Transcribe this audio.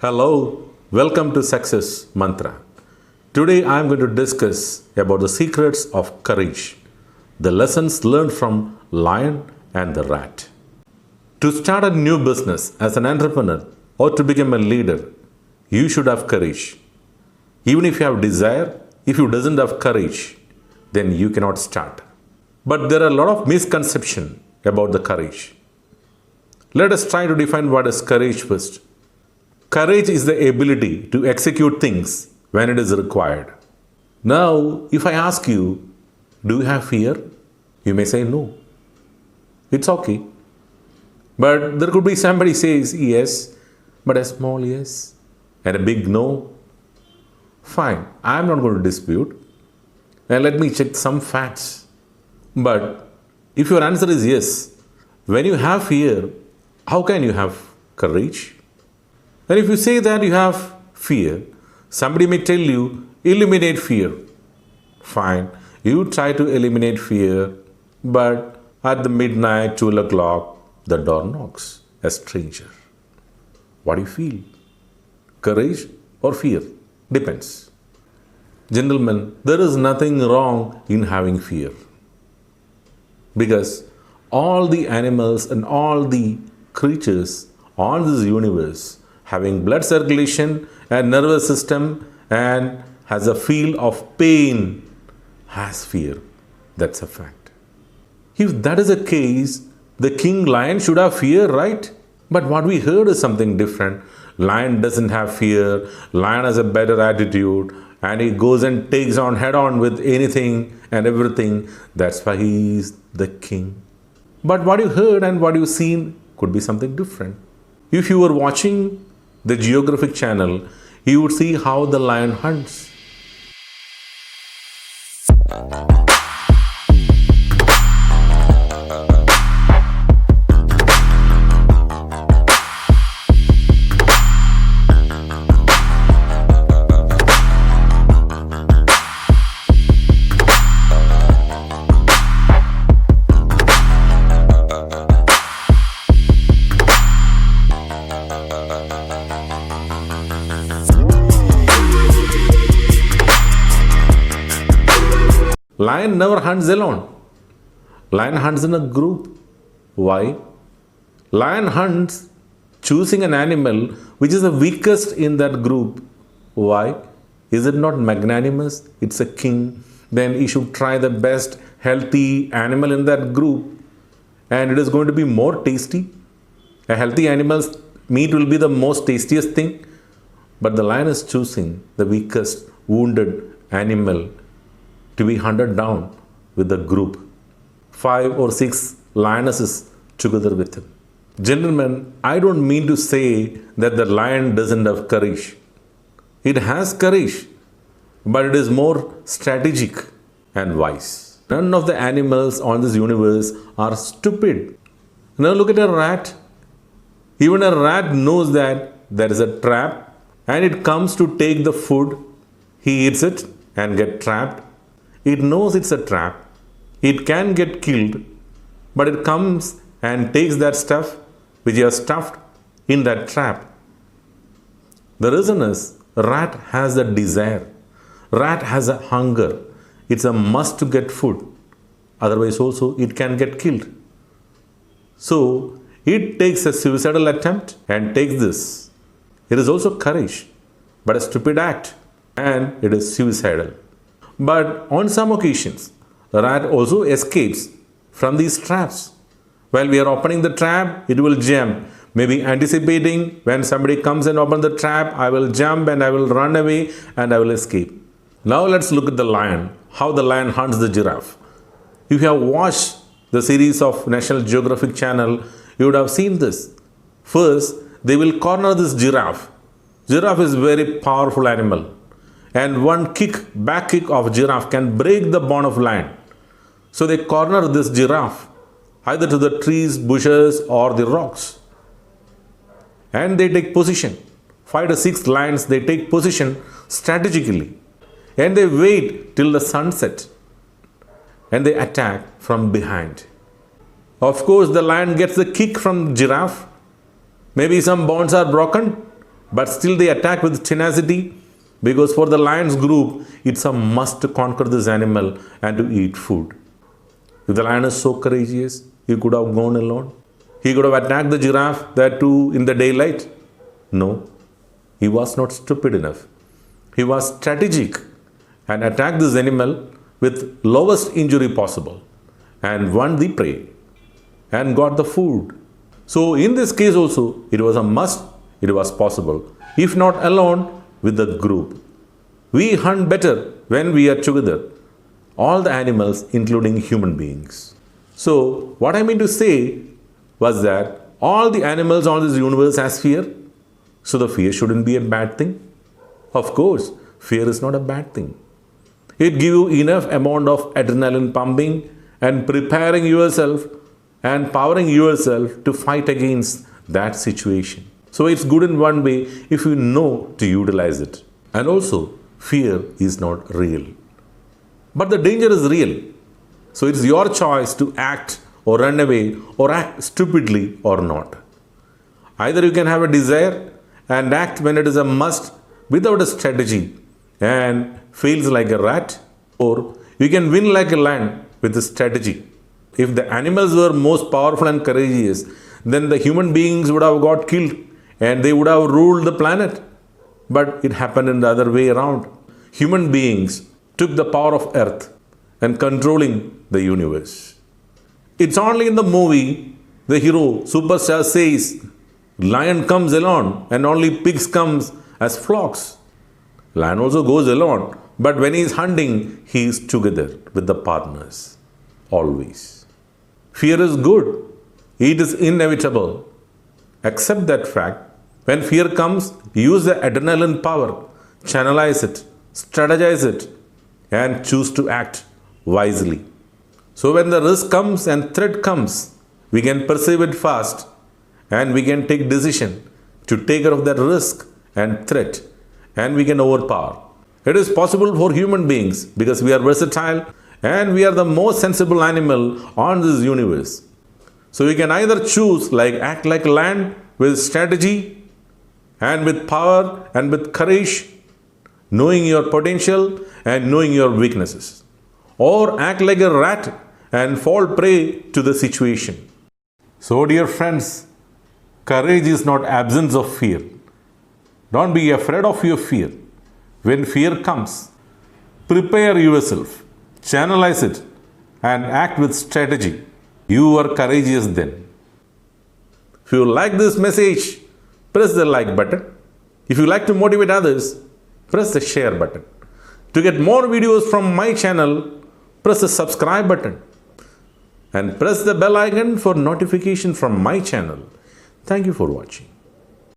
Hello, welcome to Success Mantra. Today I am going to discuss about the secrets of courage, the lessons learned from lion and the rat. To start a new business as an entrepreneur or to become a leader, you should have courage. Even if you have desire, if you doesn't have courage, then you cannot start. But there are a lot of misconception about the courage. Let us try to define what is courage first. Courage is the ability to execute things when it is required. Now, if I ask you, do you have fear? You may say no. It's okay. But there could be somebody says yes, but a small yes and a big no. Fine, I'm not going to dispute. And let me check some facts. But if your answer is yes, when you have fear, how can you have courage? And if you say that you have fear, somebody may tell you, eliminate fear. Fine, you try to eliminate fear, but at the midnight, 12 o'clock, the door knocks, a stranger. What do you feel? Courage or fear? Depends. Gentlemen, there is nothing wrong in having fear. Because all the animals and all the creatures on this universe having blood circulation and nervous system and has a feel of pain has fear. That's a fact. If that is the case, the king lion should have fear, right? But what we heard is something different. Lion doesn't have fear. Lion has a better attitude and he goes and takes on head on with anything and everything. That's why he is the king. But what you heard and what you seen could be something different. If you were watching the Geographic Channel, you would see how the lion hunts. Lion never hunts alone. Lion hunts in a group. Why? Lion hunts choosing an animal which is the weakest in that group. Why? Is it not magnanimous? It's a king. Then he should try the best healthy animal in that group. And it is going to be more tasty. A healthy animal's meat will be the most tastiest thing. But the lion is choosing the weakest, wounded animal to be hunted down with the group. 5 or 6 lionesses together with him. Gentlemen, I don't mean to say that the lion doesn't have courage. It has courage, but it is more strategic and wise. None of the animals on this universe are stupid. Now look at a rat. Even a rat knows that there is a trap and it comes to take the food. He eats it and gets trapped. It knows it's a trap. It can get killed, but it comes and takes that stuff which you have stuffed in that trap. The reason is rat has a desire. Rat has a hunger. It's a must to get food. Otherwise also it can get killed. So it takes a suicidal attempt and takes this. It is also courage, but a stupid act, and it is suicidal. But on some occasions, the rat also escapes from these traps. While we are opening the trap, it will jump. Maybe anticipating when somebody comes and opens the trap, I will jump and I will run away and I will escape. Now let's look at the lion, how the lion hunts the giraffe. If you have watched the series of National Geographic Channel, you would have seen this. First, they will corner this giraffe. Giraffe is a very powerful animal. And one back kick of giraffe can break the bone of lion. So they corner this giraffe either to the trees, bushes or the rocks. And they take position. 5 to 6 lions, they take position strategically. And they wait till the sunset. And they attack from behind. Of course, the lion gets the kick from giraffe. Maybe some bones are broken, but still they attack with tenacity, because for the lion's group, it's a must to conquer this animal and to eat food. If the lion is so courageous, he could have gone alone. He could have attacked the giraffe, that too in the daylight. No, he was not stupid enough. He was strategic and attacked this animal with lowest injury possible and won the prey and got the food. So in this case also, it was a must, it was possible. If not alone, with the group. We hunt better when we are together. All the animals, including human beings. So what I mean to say was that all the animals on this universe has fear. So the fear shouldn't be a bad thing. Of course, fear is not a bad thing. It gives you enough amount of adrenaline pumping and preparing yourself and powering yourself to fight against that situation. So it's good in one way if you know to utilize it. And also, fear is not real. But the danger is real. So it's your choice to act or run away or act stupidly or not. Either you can have a desire and act when it is a must without a strategy and fails like a rat, or you can win like a lion with a strategy. If the animals were most powerful and courageous, then the human beings would have got killed and they would have ruled the planet. But it happened in the other way around. Human beings took the power of earth and controlling the universe. It's only in the movie the hero, superstar, says, lion comes alone and only pigs comes as flocks. Lion also goes alone, but when he is hunting, he is together with the partners. Always. Fear is good. It is inevitable. Accept that fact. When fear comes, use the adrenaline power, channelize it, strategize it, and choose to act wisely. So when the risk comes and threat comes, we can perceive it fast and we can take decision to take care of that risk and threat, and we can overpower. It is possible for human beings because we are versatile and we are the most sensible animal on this universe. So we can either choose act like a lion with strategy and with power and with courage, knowing your potential and knowing your weaknesses, or act like a rat and fall prey to the situation. So dear friends, courage is not absence of fear. Don't be afraid of your fear. When fear comes, prepare yourself, channelize it, and act with strategy. You are courageous then. If you like this message, press the like button. If you like to motivate others, press the share button. To get more videos from my channel, press the subscribe button. And press the bell icon for notification from my channel. Thank you for watching.